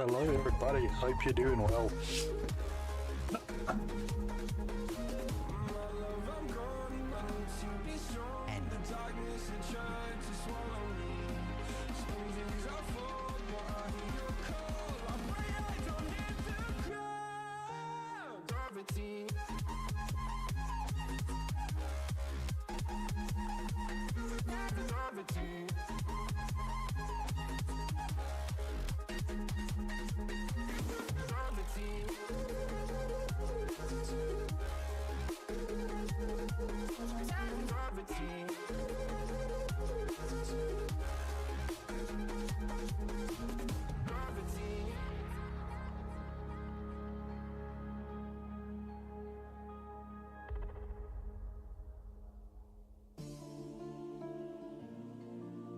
Hello everybody, hope you're doing well.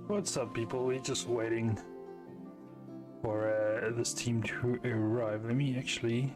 What's up people, we're just waiting for this team to arrive. Let me actually...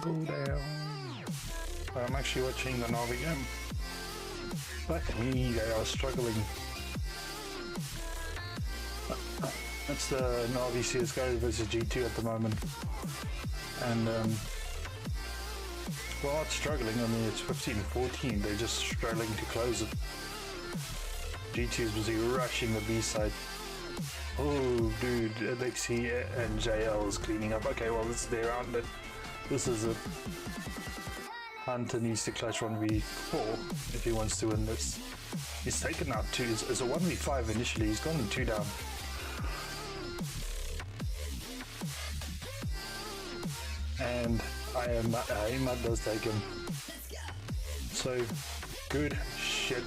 Go down. I'm actually watching the Navi game. Fuck me, they are struggling. That's the Navi CSGO versus G2 at the moment. And well, it's struggling. I mean, it's 15-14. They're just struggling to close it. G2 is busy rushing the B side. Oh, dude, Alexi and JL is cleaning up. Okay, well, this is their round, but this is it. Hunter needs to clutch 1v4 if he wants to win this. He's taken out 2. It's a 1v5 initially. He's gone 2 down. And Ahmad does take him. So, good shit.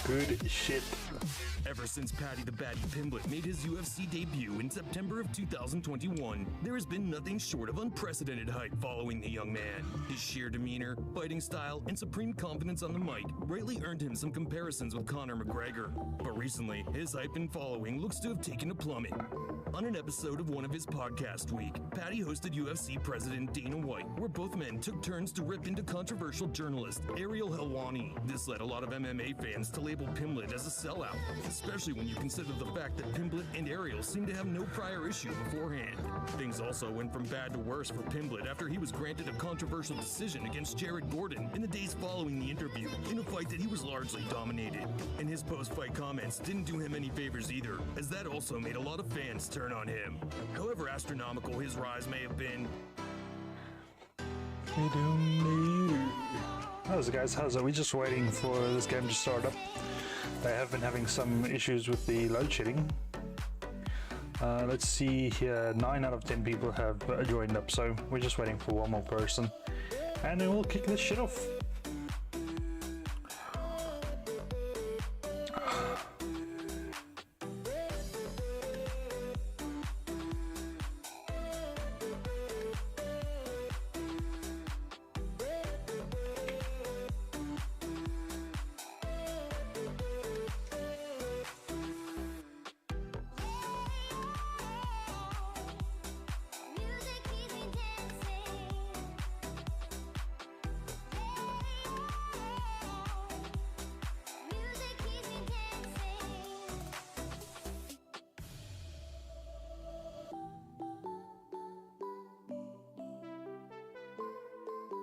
Good shit. Ever since Paddy the Baddy Pimblett made his UFC debut in September of 2021, there has been nothing short of unprecedented hype following the young man. His sheer demeanor, fighting style, and supreme confidence on the mic rightly earned him some comparisons with Conor McGregor. But recently, his hype and following looks to have taken a plummet. On an episode of one of his podcasts week, Paddy hosted UFC President Dana White, where both men took turns to rip into controversial journalist Ariel Helwani. This led a lot of MMA fans to label Pimblett as a sellout, especially when you consider the fact that Pimblett and Ariel seemed to have no prior issue beforehand. Things also went from bad to worse for Pimblett after he was granted a controversial decision against Jared Gordon in the days following the interview, in a fight that he was largely dominated. And his post-fight comments didn't do him any favors either, as that also made a lot of fans turn on him. However astronomical his rise may have been, How's it guys? How's it? We're just waiting for this game to start up. They have been having some issues with the load shedding. Let's see here, 9 out of 10 people have joined up, so we're just waiting for one more person. And then we'll kick this shit off.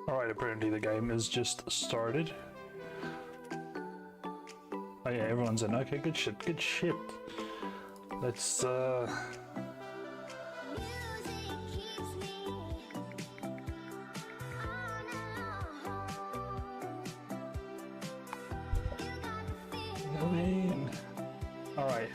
Alright, apparently the game is just started. Oh yeah, everyone's in. Okay, good shit, good shit. Let's go in. Alright.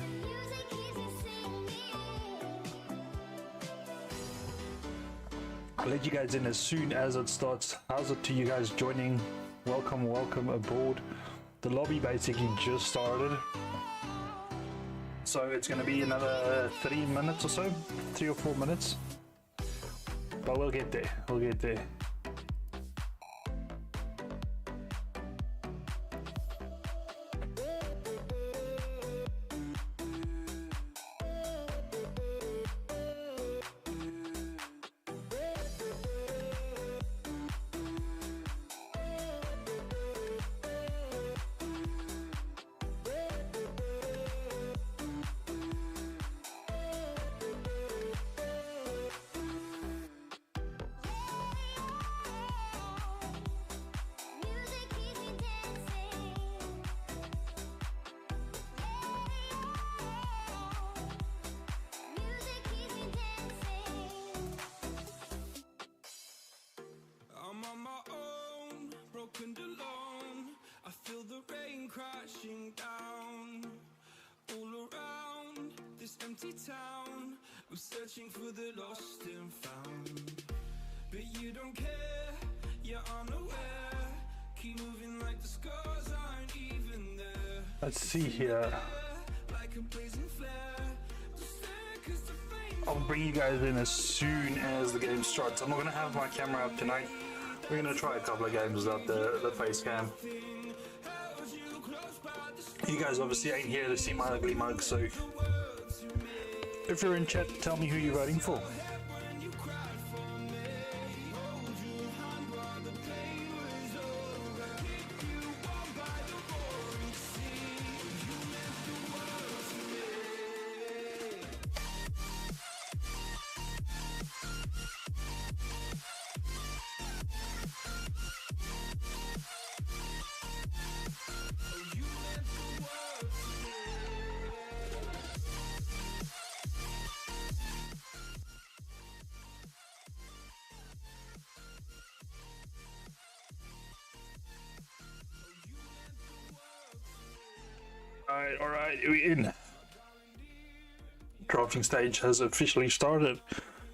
I'll let you guys in as soon as it starts. How's it to you guys joining? Welcome, welcome aboard. The lobby basically just started. So it's going to be another 3 minutes or so, 3 or 4 minutes. But we'll get there, we'll get there. And alone, I feel the rain crashing down all around this empty town. We're searching for the lost and found, but you don't care, you're unaware. Keep moving like the scars aren't even there. Let's see here. Like a blazing flare. I'll bring you guys in as soon as the game starts. I'm not going to have my camera up tonight. We're going to try a couple of games without the face cam. You guys obviously ain't here to see my ugly mug, so if you're in chat, tell me who you're voting for. Alright, we're in. Drafting stage has officially started.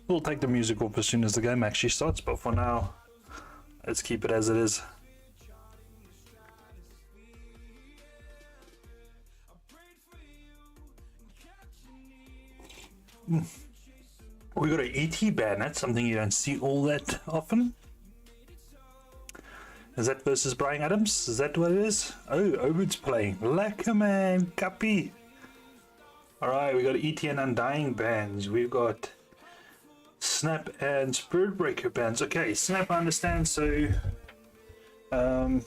We'll take the music off as soon as the game actually starts, but for now, let's keep it as it is. We got an ET ban. That's something you don't see all that often. Is that versus Brian Adams? Is that what it is? Oh, Obud's playing. Lekker man, Kappy. Alright, we got ET and Undying bans. We've got Snap and Spirit Breaker bans. Okay, Snap I understand, so you're not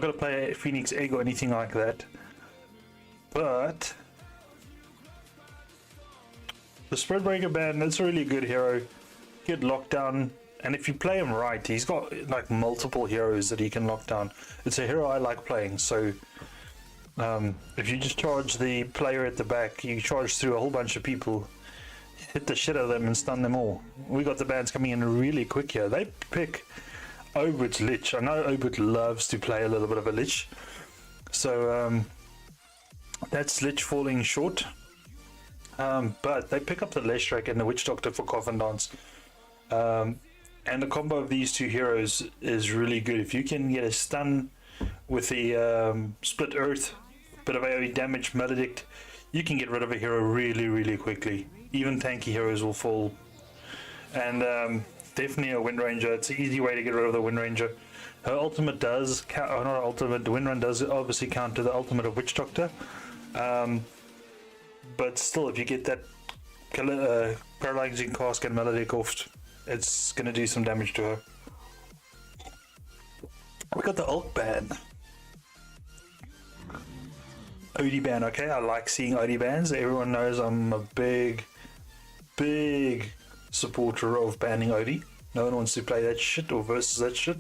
gonna play Phoenix Egg or anything like that. But the Spirit Breaker ban, that's a really good hero. Get locked down. And if you play him right, he's got like multiple heroes that he can lock down. It's a hero I like playing, so if you just charge the player at the back, you charge through a whole bunch of people, hit the shit out of them and stun them all. We got the bans coming in really quick here. They pick Obud's Lich. I know Obud loves to play a little bit of a Lich, so that's Lich falling short. But they pick up the Leshrac and the Witch Doctor for Coffin Dance. And the combo of these two heroes is really good. If you can get a stun with the Split Earth, bit of AoE damage, Maledict, you can get rid of a hero really, really quickly. Even tanky heroes will fall. And definitely a Wind Ranger. It's an easy way to get rid of the Wind Ranger. Her ultimate does, not ultimate, the Wind Run does obviously counter the ultimate of Witch Doctor. But still, if you get that Paralyzing Cask and Maledict off, it's going to do some damage to her. We got the ult ban. OD ban, okay, I like seeing OD bans. Everyone knows I'm a big supporter of banning Odie. No one wants to play that shit or versus that shit.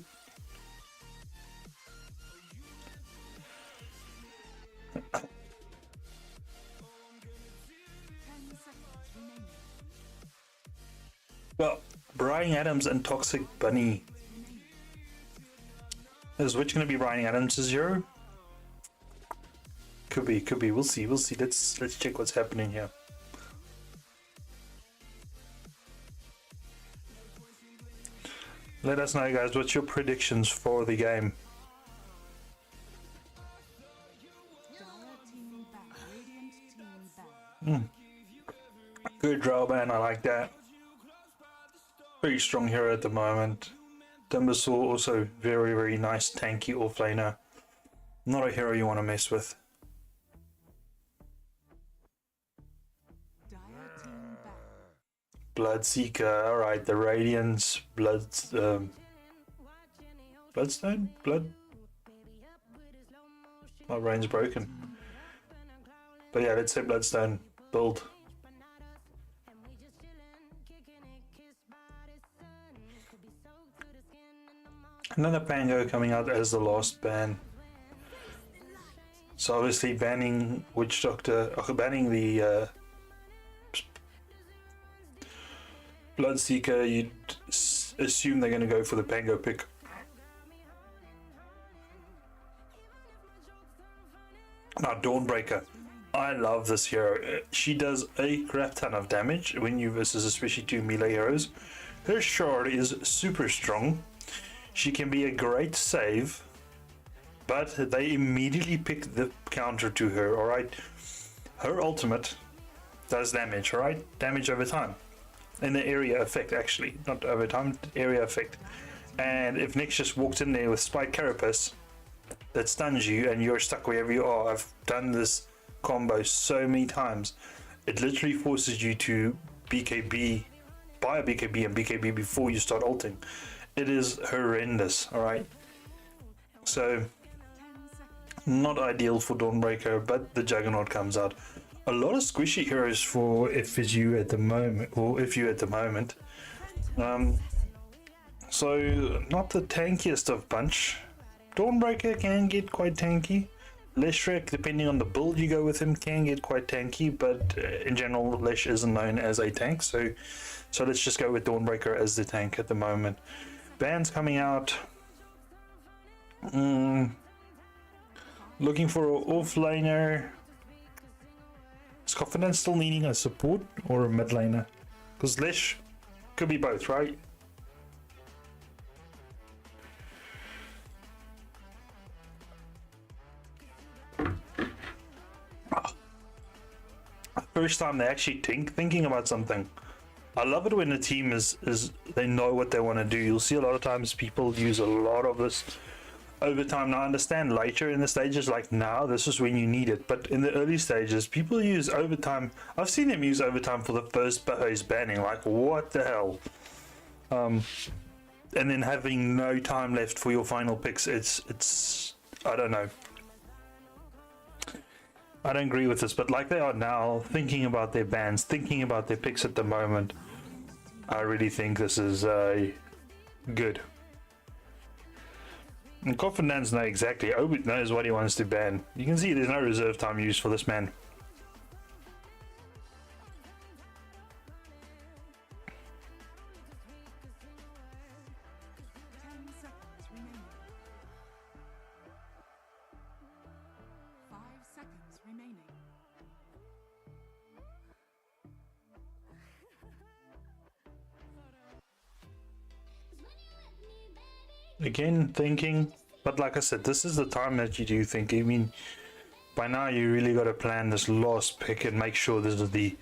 Well, Brian Adams and Toxic Bunny. Is which going to be Brian Adams' hero? Could be. We'll see. Let's check what's happening here. Let us know, guys, what's your predictions for the game? Good draw ban, I like that. Very strong hero at the moment. Dumbasaur also very nice tanky offlaner. Not a hero you want to mess with. Bloodseeker, alright, the Radiance, Bloodstone? My brain's broken. But yeah, let's say Bloodstone build. Another Pango coming out as the last ban. So obviously banning Witch Doctor, banning the Bloodseeker, you'd assume they're going to go for the Pango pick. Now Dawnbreaker, I love this hero. She does a crap ton of damage when you versus especially two melee heroes. Her shard is super strong. She can be a great save, but they immediately pick the counter to her, alright? Her ultimate does damage, alright? Damage over time. In the area effect, actually. Not over time, area effect. And if Nick just walked in there with Spike Carapace that stuns you and you're stuck wherever you are, I've done this combo so many times. It literally forces you to BKB, buy a BKB and BKB before you start ulting. It is horrendous, alright? So, not ideal for Dawnbreaker, but the Juggernaut comes out. A lot of squishy heroes for FSU at the moment, or FU at the moment. So, not the tankiest of bunch. Dawnbreaker can get quite tanky. Leshrac, depending on the build you go with him, can get quite tanky, but in general, Lesh isn't known as a tank, so let's just go with Dawnbreaker as the tank at the moment. Bans coming out. Looking for an offlaner. Is Coffin still needing a support or a mid laner? Because Lesh could be both, right? First time they actually thinking about something. I love it when the team is they know what they want to do. You'll see a lot of times people use a lot of this overtime. Now I understand later in the stages, like now, this is when you need it. But in the early stages, people use overtime. I've seen them use overtime for the first phase banning. Like, what the hell? And then having no time left for your final picks. It's I don't know. I don't agree with this, but like they are now, thinking about their bans, thinking about their picks at the moment, I really think this is good. And Coffin knows exactly. Obit knows what he wants to ban. You can see there's no reserve time used for this man. Again, thinking, but like I said, this is the time that you do think. I mean, by now you really got to plan this last pick and make sure this is the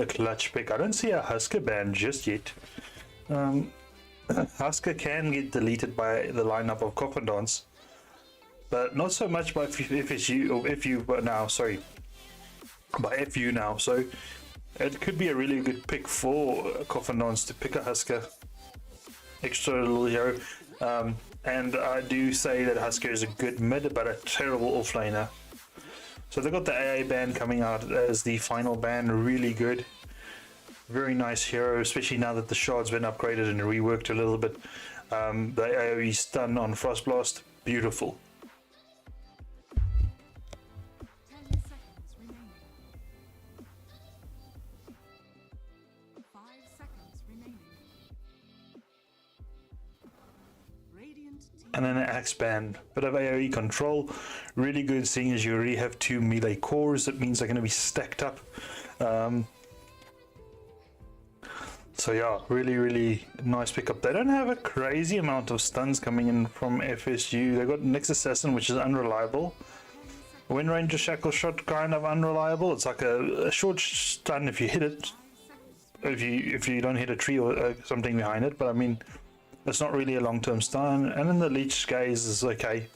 clutch pick. I don't see a Husker ban just yet. Husker can get deleted by the lineup of Coffin Dance, but not so much by FSU or FU. But now, sorry, by FU now. So it could be a really good pick for Coffin Dance to pick a Husker extra little hero. And I do say that Husker is a good mid, but a terrible offlaner. So they got the AA ban coming out as the final ban, really good. Very nice hero, especially now that the shard's been upgraded and reworked a little bit. The AoE stun on Frostblast, beautiful. 10 seconds remaining. 5 seconds remaining. Radiant team. And then an axe band, bit of AoE control, really good seeing as you already have 2 melee cores. That means they're going to be stacked up. So yeah, really nice pickup. They don't have a crazy amount of stuns coming in from FSU. They've got Nyx Assassin, which is unreliable. Wind Ranger Shackle Shot, kind of unreliable. It's like a short stun if you hit it, if you don't hit a tree or something behind it. But I mean, it's not really a long-term stun. And then the Leech Gaze is okay.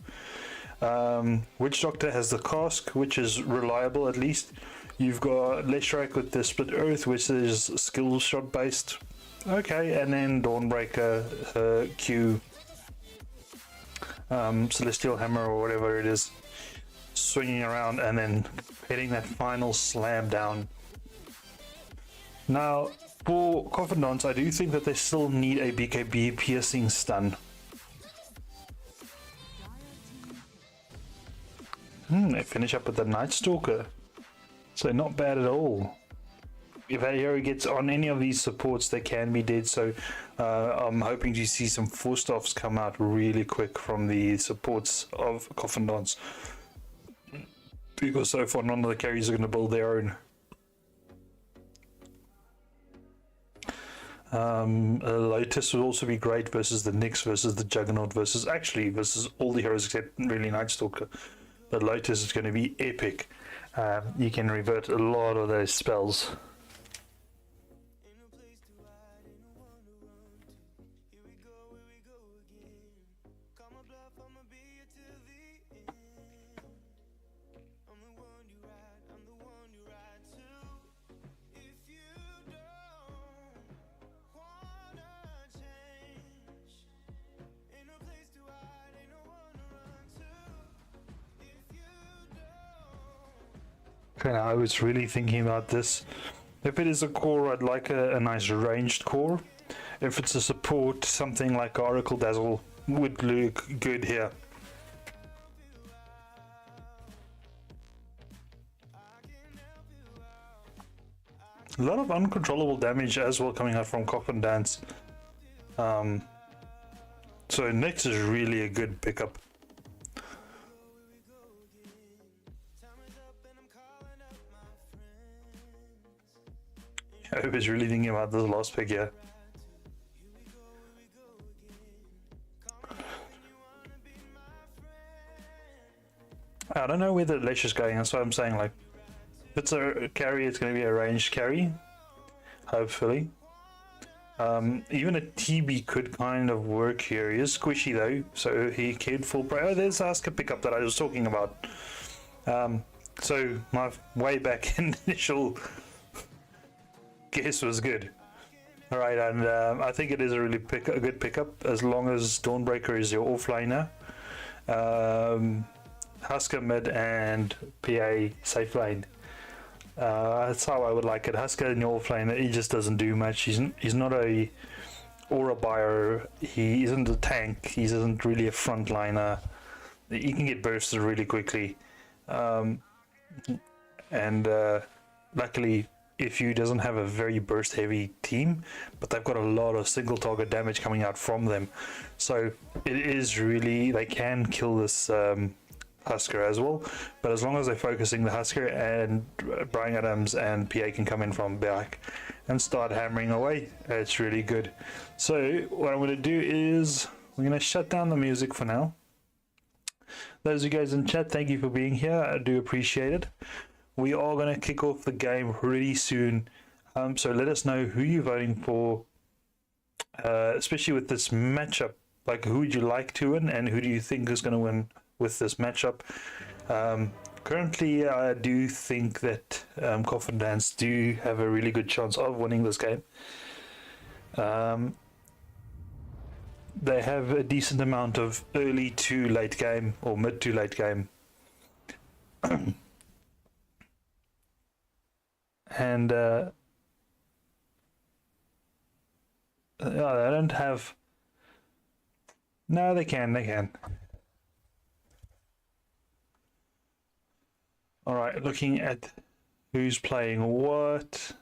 Witch Doctor has the Cask, which is reliable at least. You've got Leshrac with the Split Earth, which is skill shot based. Okay, and then Dawnbreaker, Q, Celestial Hammer or whatever it is, swinging around and then hitting that final slam down. Now, for Coffin Dance, I do think that they still need a BKB piercing stun. They finish up with the Night Stalker. So not bad at all. If that hero gets on any of these supports, they can be dead. So I'm hoping to see some force offs come out really quick from the supports of Coffin Dance. Because so far none of the carries are going to build their own. Lotus will also be great versus the Nyx, versus the Juggernaut, versus all the heroes except really Night Stalker. But Lotus is going to be epic. You can revert a lot of those spells. Okay, now I was really thinking about this. If it is a core, I'd like a nice ranged core. If it's a support, something like Oracle Dazzle would look good here. A lot of uncontrollable damage as well coming out from Coffin Dance. So Nyx is really a good pickup. I was really thinking about this last pick here. I don't know where the Leash is going, that's why I'm saying, like, if it's a carry, it's going to be a ranged carry, hopefully. Even a TB could kind of work here. He is squishy though, so he can full prey. Oh, there's the Asuka pickup that I was talking about. So my way back initial guess was good. Alright, and I think it is a really good pickup as long as Dawnbreaker is your offlaner. Husker mid and PA safe lane. That's how I would like it. Husker in your offlaner, he just doesn't do much. He's not a aura buyer. He isn't a tank. He isn't really a frontliner. He can get bursted really quickly. Luckily, FU doesn't have a very burst heavy team, but they've got a lot of single target damage coming out from them. So it is really, they can kill this Husker as well, but as long as they're focusing the Husker, and Brian Adams and PA can come in from back and start hammering away, it's really good. So what I'm going to do is we're going to shut down the music for now. Those of you guys in chat, thank you for being here. I do appreciate it. We are going to kick off the game really soon, so let us know who you're voting for, especially with this matchup. Like, who would you like to win, and who do you think is going to win with this matchup? Currently, I do think that Coffin Dance do have a really good chance of winning this game. They have a decent amount of early to late game, or mid to late game. And they don't have. No, they can. They can. All right, looking at who's playing what,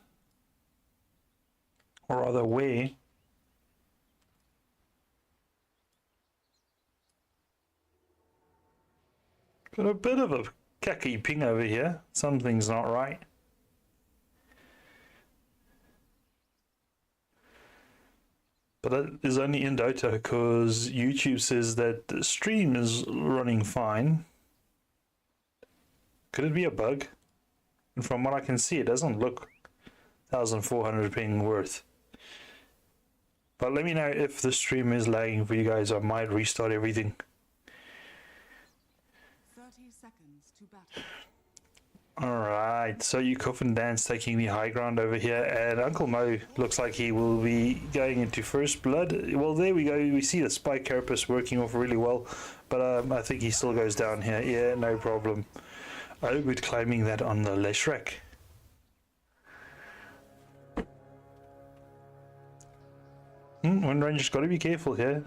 or rather where. Got a bit of a khaki ping over here. Something's not right. But it is only in Dota because YouTube says that the stream is running fine. Could it be a bug? And from what I can see, it doesn't look 1400 ping worth. But let me know if the stream is lagging for you guys. I might restart everything. 30 seconds to battle. Alright, so you Coffin Dance taking the high ground over here, and Uncle Mo looks like he will be going into first blood. Well, there we go. We see the spike carapace working off really well, but I think he still goes down here. Yeah, no problem. Obit claiming that on the Leshrac. Windranger's got to be careful here.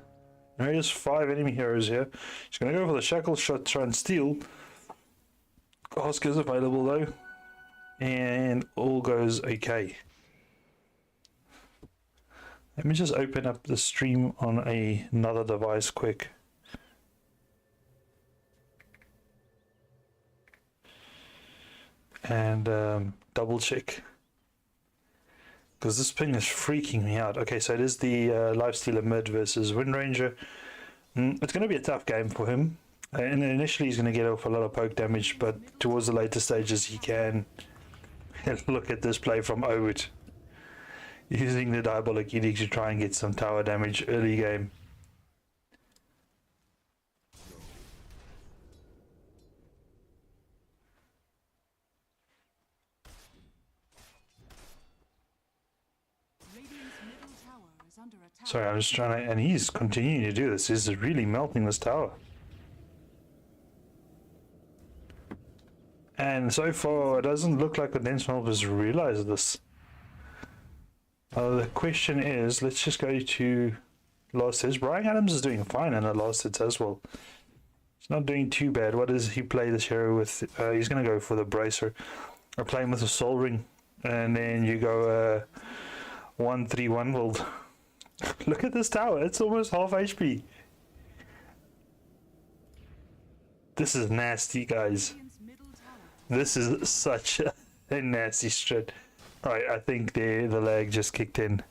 There's 5 enemy heroes here. He's going to go for the shackle shot, try and steal. Ask is available though, and all goes okay. Let me just open up the stream on another device quick. And double check, because this ping is freaking me out. Okay, so it is the Lifestealer mid versus Windranger. It's going to be a tough game for him. And initially he's going to get off a lot of poke damage, but towards the later stages he can. Look at this play from Owit. Using the Diabolic Edict to try and get some tower damage early game. Radiant's middle tower is under attack. Sorry, I'm just trying to... And he's continuing to do this. He's really melting this tower. And so far, it doesn't look like the Dance Mob has realized this. The question is, let's just go to last hits. Brian Adams is doing fine in the last hits as well. He's not doing too bad. What does he play this hero with? He's going to go for the Bracer. Or play him with a Soul Ring. And then you go 1-3-1. Well, look at this tower. It's almost half HP. This is nasty, guys. This is such a nasty strat. Alright, I think the lag just kicked in.